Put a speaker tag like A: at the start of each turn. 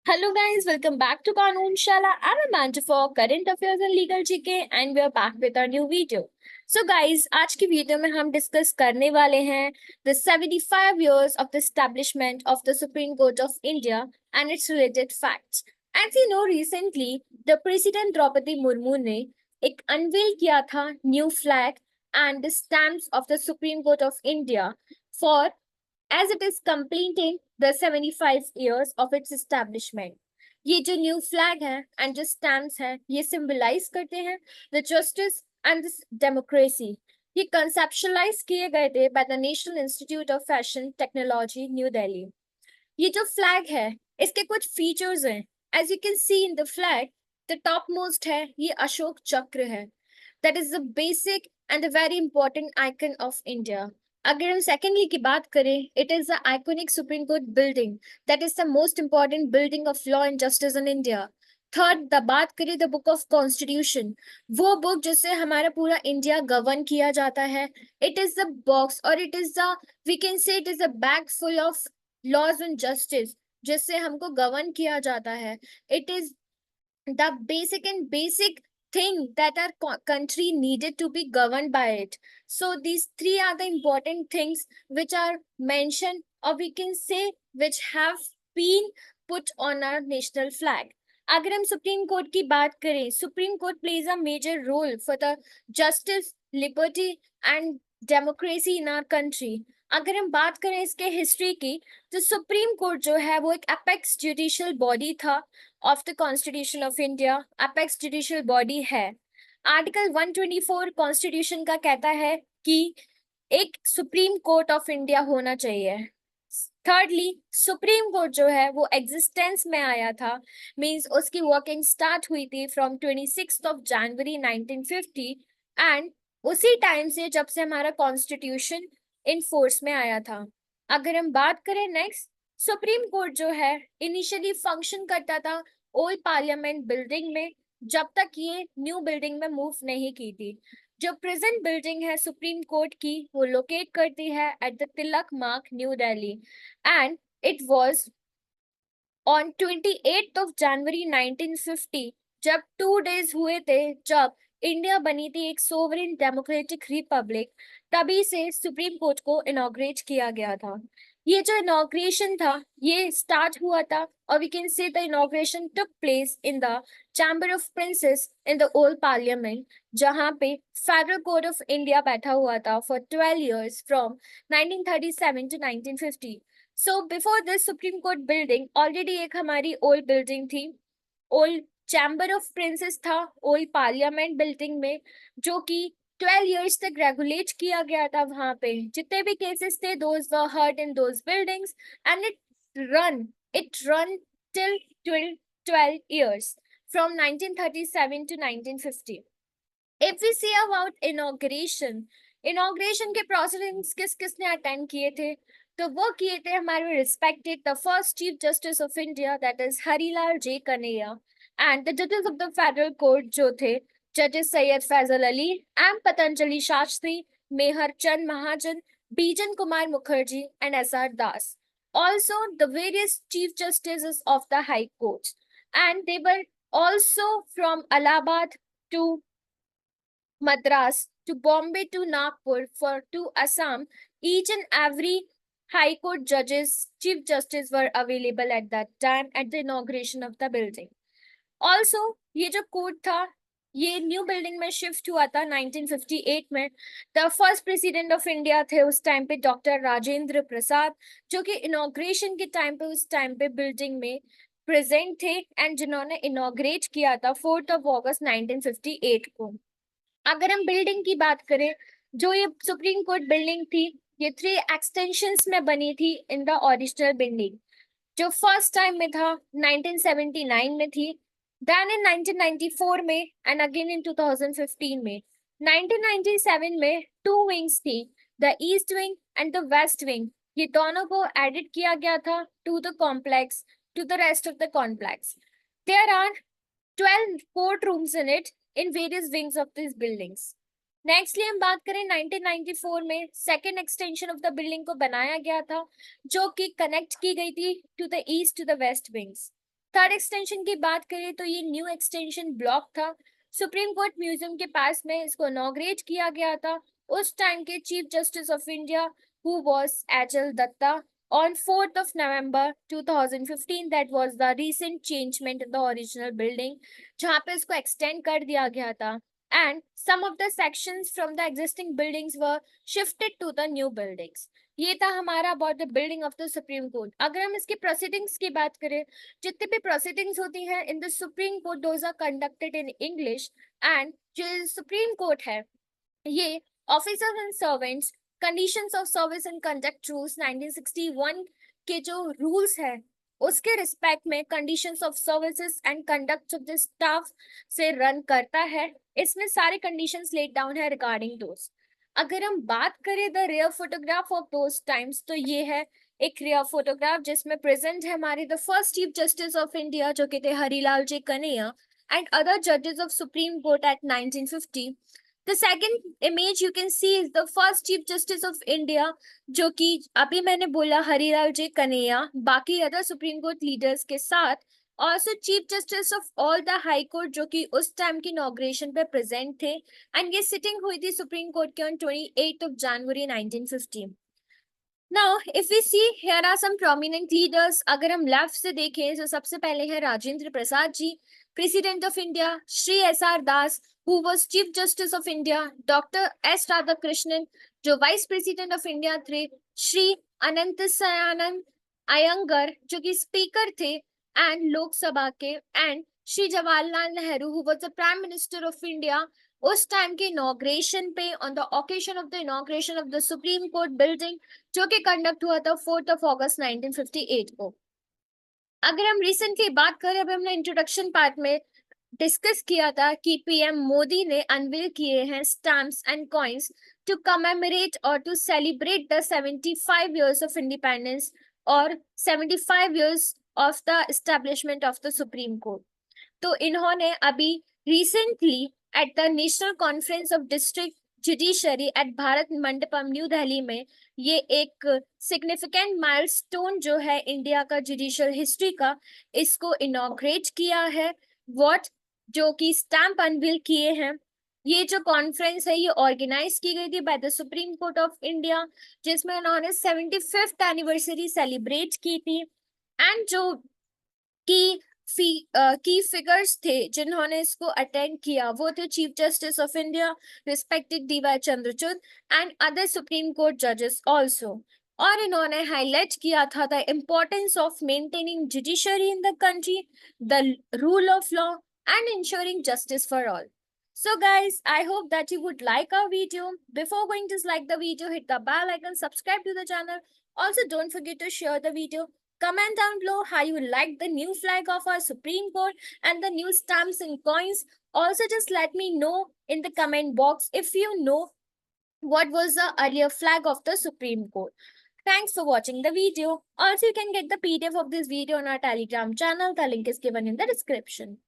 A: Hello guys, welcome back to Kanun Shala. I'm Amanda for current affairs and legal GK and we are back with our new video. So guys, आज की video में हम discuss करने वाले हैं the 75 years of the establishment of the Supreme Court of India and its related facts. As you know, recently the President Draupadi Murmu ने एक unveil किया था new flag and the stamps of the Supreme Court of India for as it is completing the 75 years of its establishment. ये जो new flag है and जो stamps हैं ये सिंबलाइज करते हैं the justice and the democracy. ये conceptualize किए गए थे by the National Institute of Fashion Technology New Delhi. ये जो फ्लैग है इसके कुछ फीचर्स हैं। As you can see in the flag the top most है ये अशोक चक्र है। That is the basic and the very important icon of India. अगर हम सेकेंडली की बात करें, it is the iconic Supreme Court building that is the most important building of law and justice in India. Third, the बात करें the book of constitution, वो book जिससे हमारा पूरा इंडिया गवर्न किया जाता है। इट इज द बॉक्स और it is the we can say it is a bag full of laws and justice जिससे हमको गवर्न किया जाता है। It is the basic and basic thing that our country needed to be governed by it. So these three are the important things which are mentioned, or we can say which have been put on our national flag. अगर हम supreme court की बात करें, Supreme Court plays a major role for the justice, liberty and democracy in our country. अगर हम बात करें इसके हिस्ट्री की, तो सुप्रीम कोर्ट जो है वो एक अपेक्स जुडिशियल बॉडी था of the constitution of India. Apex judicial body है। आर्टिकल 124 कॉन्स्टिट्यूशन का कहता है कि एक सुप्रीम कोर्ट ऑफ इंडिया होना चाहिए। थर्डली, सुप्रीम कोर्ट जो है वो एग्जिस्टेंस में आया था, मींस उसकी वर्किंग स्टार्ट हुई थी फ्रॉम 26 ऑफ जनवरी 1950 एंड उसी टाइम से जब से हमारा कॉन्स्टिट्यूशन इन फोर्स में आया था। अगर हम बात करें नेक्स्ट, सुप्रीम कोर्ट जो है इनिशियली फंक्शन करता था ओल्ड पार्लियामेंट बिल्डिंग में, जब तक ये न्यू बिल्डिंग में मूव नहीं की थी। जो प्रेजेंट बिल्डिंग है सुप्रीम कोर्ट की वो लोकेट करती है एट द तिलक मार्ग new Delhi and it was on 28th of January 1950 जब 2 डेज हुए थे जब इंडिया बनी थी एक सोवरेन डेमोक्रेटिक रिपब्लिक, तभी से सुप्रीम कोर्ट को इनॉग्रेट किया गया था। ये जो इनॉग्रेशन था ये स्टार्ट हुआ था और we can say the inauguration took place in the Chamber of Princes in the Old Parliament, जहां पे फेडरल कोर्ट ऑफ इंडिया बैठा हुआ था for 12 years from 1937 to 1950। So before this Supreme Court building already एक हमारी old building थी, old Chamber of Princes था old Parliament building में, जो कि 12 इयर्स तक रेगुलेट किया गया था। वहां पे जितने भी केसेस थे those were heard in those buildings and run it run till 12 years from 1937 to 1950. If we see about inauguration के प्रोसीडिंग्स किस किसने अटेंड किए थे, तो वो किए थे हमारे respected the first chief justice of India that is Harilal J Kanhaiya and the जजेस ऑफ द फेडरल कोर्ट जो थे जजेस सैयद फैजल अली एम पतंजलि शास्त्री, मेहर चंद महाजन, बीजन Kumar Mukherjee and S R Das. Also the various chief justices of the high courts, and they were also from Allahabad to Madras to Bombay to Nagpur for to Assam. Each and every High Court judges, Chief Justice were available at that time at the inauguration of the building. Also, ये जो court था ये new building में shift हुआ था 1958 में। The first president of India थे उस टाइम पे डॉक्टर राजेंद्र प्रसाद, जो कि इनॉग्रेशन के टाइम पे उस टाइम पे बिल्डिंग में प्रेजेंट थे एंड जिन्होंने इनॉग्रेट किया था 4 अगस्त 1958 को। अगर हम बिल्डिंग की बात करें, जो ये सुप्रीम कोर्ट बिल्डिंग थी ये 3 एक्सटेंशंस में बनी थी इन द ओरिजिनल बिल्डिंग। जो फर्स्ट टाइम में था 1979 में थी, देन इन 1994 में एंड अगेन इन 2015 में। 1997 में 2 विंग्स थी, the east wing and the west wing. ये दोनों को एडिट किया गया था to the complex, to the rest of the complex. There are 12 court rooms in it in various wings of these buildings. Nextly हम बात करें 1994 में second extension of the building को बनाया गया था जो कि कनेक्ट की गई थी to the east to the west wings. Third extension की बात करें तो ये न्यू एक्सटेंशन ब्लॉक था, सुप्रीम कोर्ट म्यूजियम के पास में इसको इनॉग्रेट किया गया था। उस टाइम के chief justice of India who was H L Datta. On 4th of November 2015, that was the recent changement in the original building, जहाँ पे इसको extend कर दिया गया था, and some of the sections from the existing buildings were shifted to the new buildings. ये था हमारा about the building of the supreme court. अगर हम इसकी प्रोसीडिंग्स की बात करें, जितनी भी प्रोसीडिंग्स होती हैं in the supreme court those are conducted in English, and जो सुप्रीम कोर्ट है ये officers and servants conditions of service and conduct rules 1961 के जो रूल्स है उसके रिस्पेक्ट में conditions of services and conduct of the staff से रन करता है। इसमें सारे कंडीशंस लेट डाउन है रिगार्डिंग दोस्त। अगर हम बात करें the rare photograph of those times, तो ये है एक रियर फोटोग्राफ जिसमें प्रेजेंट है हमारे the first chief justice of India जो कि थे हरिलाल जी कन्हैया एंड अदर जजेस of supreme court at 1950। The second image you can see is the first Chief Justice of India, जो कि अभी मैंने बोला हरिलाल जी कन्हैया, बाकी अदर सुप्रीम कोर्ट लीडर्स के साथ, also chief justice of all the high court जो कि उस टाइम की इनॉग्रेशन पे प्रेजेंट थे, एंड ये सिटिंग हुई थी सुप्रीम कोर्ट के on 28th of January 1950। Now, if we see, here are some prominent leaders. अगर हम लेफ्ट से देखें तो सबसे पहले है Rajendra Prasad ji, president of India, Shri S R. Das who was Chief Justice of India, Dr. S. Radhakrishnan जो वाइस प्रेसिडेंट ऑफ इंडिया थे, श्री अनंतशयन अयंगर जो कि स्पीकर थे एंड लोकसभा के, and Shri Jawaharlal Nehru who was the Prime Minister of India उस टाइम के इनॉग्रेशन पे on the occasion of the inauguration of the supreme Court building जो कि कंडक्ट हुआ था 4th of August 1958 को। अगर हम रिसेंटली बात करें, अभी हमने इंट्रोडक्शन पार्ट में डिस्कस किया था कि पीएम मोदी ने अनवील किए हैं stamps and coins to commemorate और to celebrate the 75 years of independence और 75 years of the establishment of the supreme Court. तो इन्होंने अभी recently at the national conference of district judiciary at Bharat Mandapam New Delhi में ये एक सिग्निफिकेंट माइलस्टोन जो है इंडिया का जुडिशियल हिस्ट्री का, इसको इनॉग्रेट किया है। व्हाट जो कि स्टैम्प अनवील किए हैं, ये जो कॉन्फ्रेंस है ये ऑर्गेनाइज की गई थी by the supreme court of India, जिसमें उन्होंने 75th एनिवर्सरी सेलिब्रेट की थी, एंड जो की फिगर्स थे जिन्होंने इसको अटेंड किया वो थे chief justice of India respected D.Y.. Chandrachud and other supreme court जजेस ऑल्सो। और इन्होंने हाईलाइट किया था the importance of maintaining judiciary in the country, the rule of law and ensuring justice for all. So guys, I hope that you would like our video. Before going to like the video, hit the bell icon, subscribe to the channel. Also, don't forget to share the video. Comment down below how you like the new flag of our Supreme Court and the new stamps and coins. Also, just let me know in the comment box if you know what was the earlier flag of the Supreme Court. Thanks for watching the video. Also, you can get the PDF of this video on our Telegram channel. The link is given in the description.